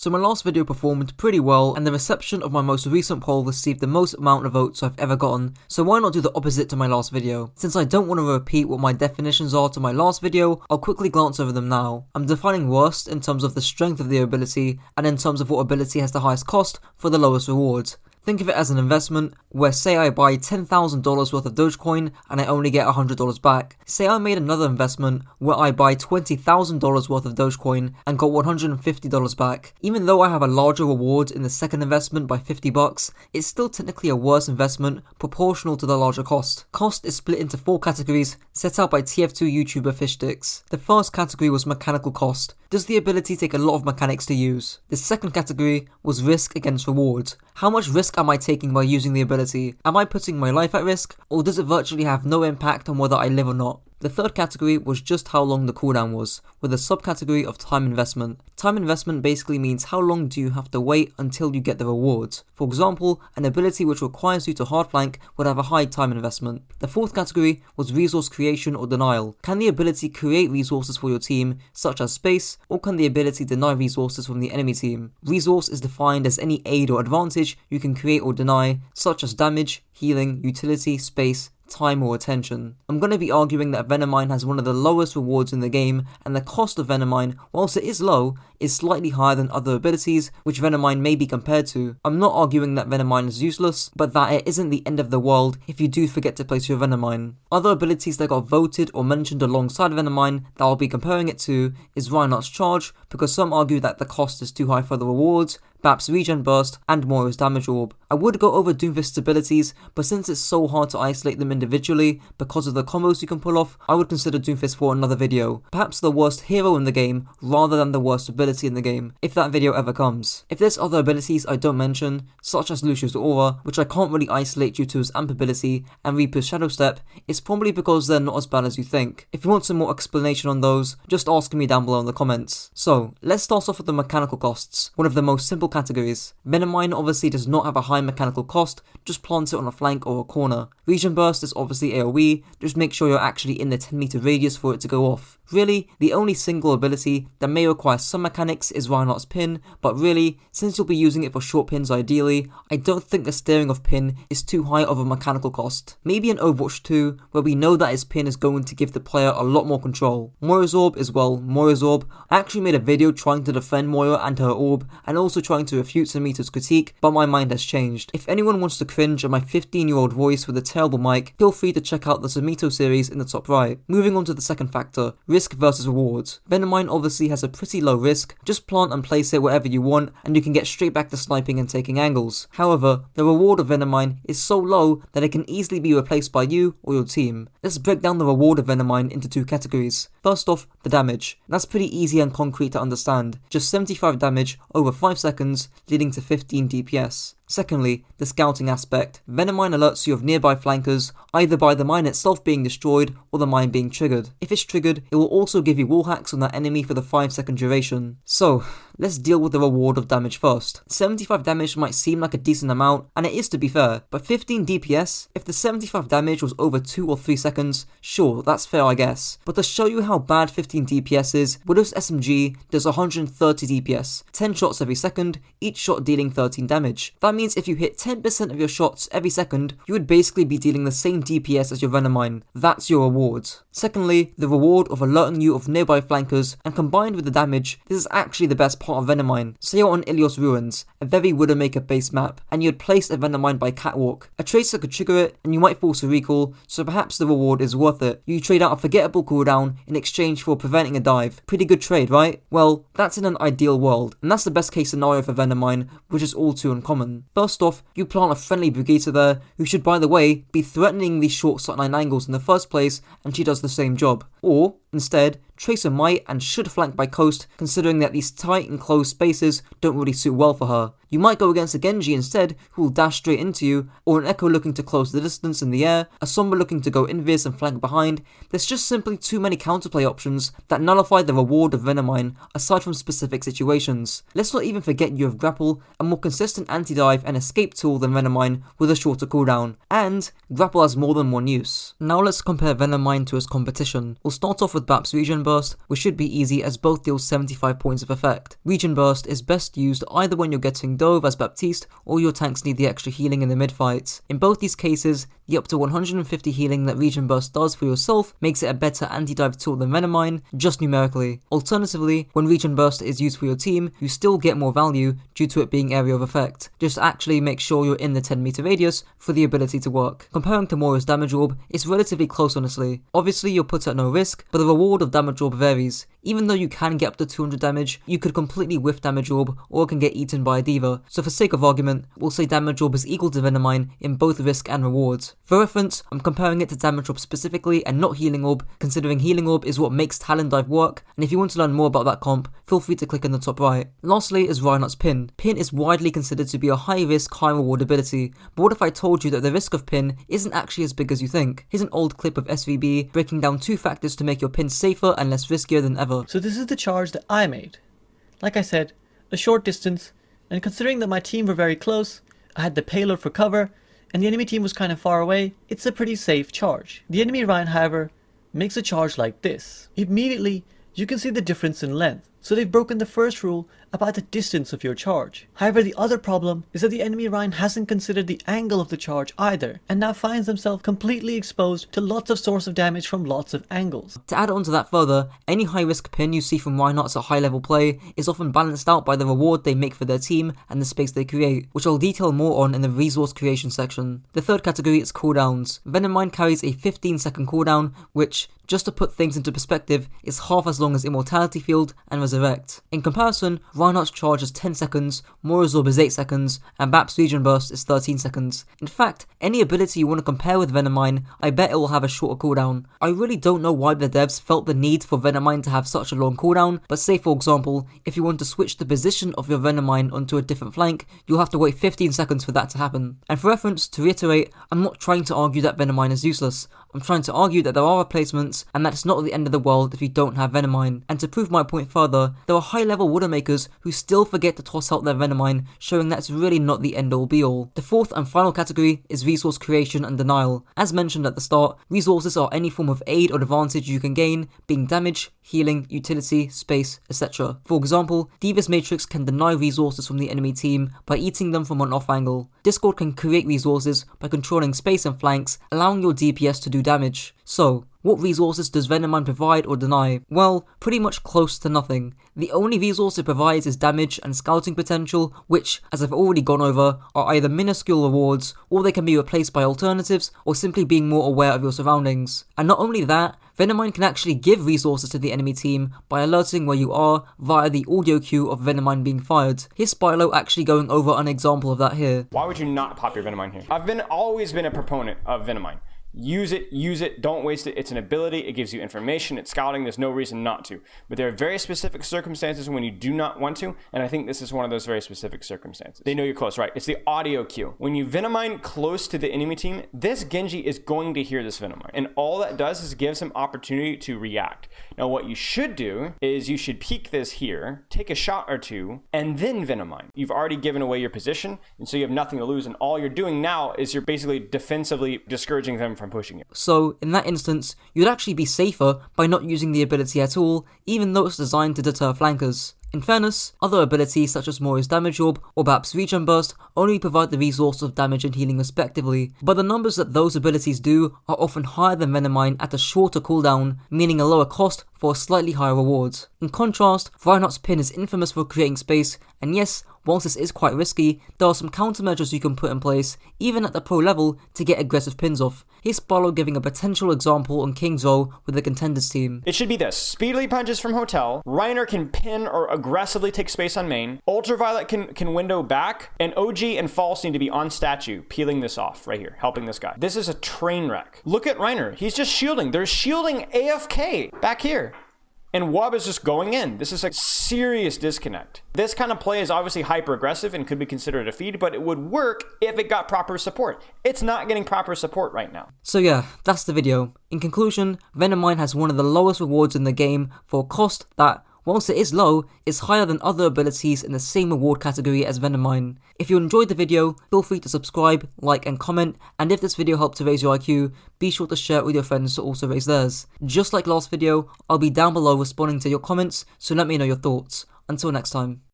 So my last video performed pretty well, and the reception of my most recent poll received the most amount of votes I've ever gotten, so why not do the opposite to my last video? Since I don't want to repeat what my definitions are to my last video, I'll quickly glance over them now. I'm defining worst in terms of the strength of the ability, and in terms of what ability has the highest cost for the lowest rewards. Think of it as an investment, where say I buy $10,000 worth of Dogecoin and I only get $100 back. Say I made another investment where I buy $20,000 worth of Dogecoin and got $150 back. Even though I have a larger reward in the second investment by $50, it's still technically a worse investment proportional to the larger cost. Cost is split into 4 categories set out by TF2 YouTuber Fishsticks. The first category was mechanical cost. Does the ability take a lot of mechanics to use? The second category was risk against reward. How much risk am I taking by using the ability? Am I putting my life at risk, or does it virtually have no impact on whether I live or not? The third category was just how long the cooldown was, with a subcategory of time investment. Time investment basically means how long do you have to wait until you get the rewards. For example, an ability which requires you to hard flank would have a high time investment. The fourth category was resource creation or denial. Can the ability create resources for your team, such as space, or can the ability deny resources from the enemy team? Resource is defined as any aid or advantage you can create or deny, such as damage, healing, utility, space, time or attention. I'm going to be arguing that Venomine has one of the lowest rewards in the game, and the cost of Venomine, whilst it is low, is slightly higher than other abilities which Venomine may be compared to. I'm not arguing that Venomine is useless, but that it isn't the end of the world if you do forget to place your Venomine. Other abilities that got voted or mentioned alongside Venomine that I'll be comparing it to is Reinhardt's Charge, because some argue that the cost is too high for the rewards, Bap's Regen Burst, and Moira's Damage Orb. I would go over Doomfist's abilities, but since it's so hard to isolate them individually because of the combos you can pull off, I would consider Doomfist for another video. Perhaps the worst hero in the game rather than the worst ability in the game, if that video ever comes. If there's other abilities I don't mention, such as Lucius Aura, which I can't really isolate due to his AMP ability, and Reaper's Shadow Step, it's probably because they're not as bad as you think. If you want some more explanation on those, just ask me down below in the comments. So, let's start off with the mechanical costs, one of the most simple categories. Venomine obviously does not have a high mechanical cost, just plant it on a flank or a corner. Regen Burst is obviously AoE, just make sure you're actually in the 10 meter radius for it to go off. Really, the only single ability that may require some mechanics is Reinhardt's Pin, but really, since you'll be using it for short pins ideally, I don't think the steering of Pin is too high of a mechanical cost. Maybe in Overwatch 2, where we know that his Pin is going to give the player a lot more control. Moira's Orb is, well, Moira's Orb. I actually made a video trying to defend Moira and her orb, and also trying to refute Samito's critique, but my mind has changed. If anyone wants to cringe at my 15-year-old voice with a terrible mic, feel free to check out the Samito series in the top right. Moving on to the second factor, risk versus rewards. Venomine obviously has a pretty low risk, just plant and place it wherever you want and you can get straight back to sniping and taking angles. However, the reward of Venomine is so low that it can easily be replaced by you or your team. Let's break down the reward of Venomine into 2 categories. First off, the damage. That's pretty easy and concrete to understand. Just 75 damage over 5 seconds, leading to 15 DPS. Secondly, the scouting aspect. Venomine alerts you of nearby flankers, either by the mine itself being destroyed or the mine being triggered. If it's triggered, it will also give you wall hacks on that enemy for the 5-second duration. So, let's deal with the reward of damage first. 75 damage might seem like a decent amount, and it is to be fair, but 15 DPS, if the 75 damage was over 2 or 3 seconds, sure, that's fair I guess. But to show you how bad 15 DPS is, Widow's SMG does 130 DPS, 10 shots every second, each shot dealing 13 damage. That means if you hit 10% of your shots every second, you would basically be dealing the same DPS as your Venomine. That's your reward. Secondly, the reward of alerting you of nearby flankers, and combined with the damage, this is actually the best part of Venomine. Say you're on Ilios Ruins, a very Widowmaker based map, and you had placed a Venomine by catwalk. A tracer could trigger it, and you might force a recall, so perhaps the reward is worth it. You trade out a forgettable cooldown in exchange for preventing a dive. Pretty good trade, right? Well, that's in an ideal world, and that's the best case scenario for Venomine, which is all too uncommon. First off, you plant a friendly Brigitte there, who should, by the way, be threatening these short sight-line angles in the first place, and she does the same job. Or, instead, Tracer might and should flank by Coast, considering that these tight and closed spaces don't really suit well for her. You might go against a Genji instead, who will dash straight into you, or an Echo looking to close the distance in the air, a Sombra looking to go invis and flank behind. There's just simply too many counterplay options that nullify the reward of Venomine, aside from specific situations. Let's not even forget you have Grapple, a more consistent anti-dive and escape tool than Venomine with a shorter cooldown, and Grapple has more than one use. Now let's compare Venomine to its competition. We'll start off with with BAP's Regen Burst, which should be easy as both deal 75 points of effect. Regen Burst is best used either when you're getting dove as Baptiste or your tanks need the extra healing in the mid-fight. In both these cases, the up to 150 healing that Regen Burst does for yourself makes it a better anti-dive tool than Venomine, just numerically. Alternatively, when Regen Burst is used for your team, you still get more value due to it being area of effect. Just actually make sure you're in the 10 meter radius for the ability to work. Comparing to Moira's Damage Orb, it's relatively close honestly. Obviously you're put at no risk, but the reward of Damage Orb varies. Even though you can get up to 200 damage, you could completely whiff Damage Orb or it can get eaten by a D.Va. So for sake of argument, we'll say Damage Orb is equal to Venomine in both risk and rewards. For reference, I'm comparing it to Damage Orb specifically and not Healing Orb, considering Healing Orb is what makes Talon Dive work, and if you want to learn more about that comp, feel free to click in the top right. Lastly is Reinhardt's Pin. Pin is widely considered to be a high risk, high reward ability, but what if I told you that the risk of Pin isn't actually as big as you think? Here's an old clip of SVB breaking down 2 factors to make your pin safer and less riskier than ever. So this is the charge that I made. Like I said, a short distance, and considering that my team were very close, I had the payload for cover, and the enemy team was kind of far away, it's a pretty safe charge. The enemy Rein, however, makes a charge like this. Immediately, you can see the difference in length. So they've broken the first rule about the distance of your charge. However, the other problem is that the enemy Rein hasn't considered the angle of the charge either, and now finds themselves completely exposed to lots of source of damage from lots of angles. To add on to that further, any high risk pin you see from Reinhardt's at high level play is often balanced out by the reward they make for their team and the space they create, which I'll detail more on in the resource creation section. The third category is cooldowns. Venomine carries a 15-second cooldown, which, just to put things into perspective, is half as long as Immortality Field and Resurrect. In comparison, Reinhardt's charge is 10 seconds, Moira's Orb is 8 seconds, and BAP's Regen Burst is 13 seconds. In fact, any ability you want to compare with Venomine, I bet it will have a shorter cooldown. I really don't know why the devs felt the need for Venomine to have such a long cooldown, but say for example, if you want to switch the position of your Venomine onto a different flank, you'll have to wait 15 seconds for that to happen. And for reference, to reiterate, I'm not trying to argue that Venomine is useless. I'm trying to argue that there are replacements and that it's not the end of the world if you don't have Venomine. And to prove my point further, there are high level Widowmakers who still forget to toss out their Venomine, showing that it's really not the end all be all. The fourth and final category is resource creation and denial. As mentioned at the start, resources are any form of aid or advantage you can gain, being damage, healing, utility, space, etc. For example, D.Va's Matrix can deny resources from the enemy team by eating them from an off angle. Discord can create resources by controlling space and flanks, allowing your DPS to do damage. So, what resources does Venomine provide or deny? Well, pretty much close to nothing. The only resource it provides is damage and scouting potential, which, as I've already gone over, are either minuscule rewards, or they can be replaced by alternatives, or simply being more aware of your surroundings. And not only that, Venomine can actually give resources to the enemy team by alerting where you are via the audio cue of Venomine being fired. Here's Spylo actually going over an example of that here. Why would you not pop your Venomine here? I've always been a proponent of Venomine. Use it, don't waste it. It's an ability, it gives you information, it's scouting, there's no reason not to. But there are very specific circumstances when you do not want to, and I think this is one of those very specific circumstances. They know you're close, right? It's the audio cue. When you Venomine close to the enemy team, this Genji is going to hear this Venomine, and all that does is give some opportunity to react. Now what you should do is you should peek this here, take a shot or two, and then Venomine. You've already given away your position, and so you have nothing to lose, and all you're doing now is you're basically defensively discouraging them from pushing it. So, in that instance, you'd actually be safer by not using the ability at all, even though it's designed to deter flankers. In fairness, other abilities such as Moira's Damage Orb or perhaps Regen Burst only provide the resource of damage and healing respectively, but the numbers that those abilities do are often higher than Venomine at a shorter cooldown, meaning a lower cost for a slightly higher reward. In contrast, Reinhardt's Pin is infamous for creating space, and yes, whilst this is quite risky, there are some countermeasures you can put in place, even at the pro level, to get aggressive pins off. Here's Spylo giving a potential example on King's Row with the contenders team. It should be this: speedily punches from Hotel, Reiner can pin or aggressively take space on main, Ultraviolet can window back, and OG and False need to be on statue, peeling this off right here, helping this guy. This is a train wreck. Look at Reiner, he's just shielding. They're shielding AFK back here. And Wub is just going in. This is a serious disconnect. This kind of play is obviously hyper aggressive and could be considered a feed, but it would work if it got proper support. It's not getting proper support right now. So yeah, that's the video. In conclusion, Venomine has one of the lowest rewards in the game for a cost that, Whilst it is low, it's higher than other abilities in the same reward category as Venom. If you enjoyed the video, feel free to subscribe, like and comment, and if this video helped to raise your IQ, be sure to share it with your friends to also raise theirs. Just like last video, I'll be down below responding to your comments, so let me know your thoughts. Until next time.